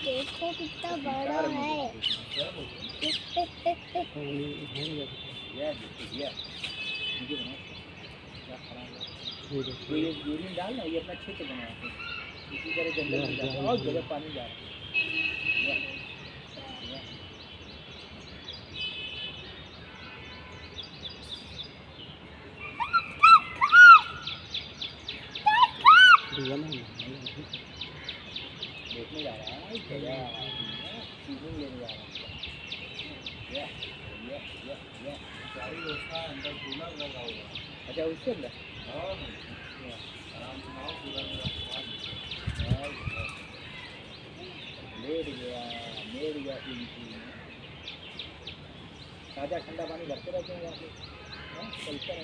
देखो कितना बड़ा है। ये यूरिन डाल ना, ये अपना क्षेत्र बनाते हैं, इसी तरह जंगल में जाता है और जगह पानी जा रहा है। देखने जा रहा है, सीजन लेने जा रहा है। ये सारी व्यवस्था अंदर कूलर लगा हुआ है। अच्छा उसके अंदर आराम से कूलर लेट गया ताज़ा ठंडा पानी भरते रहते हैं यहाँ पे। चलता है।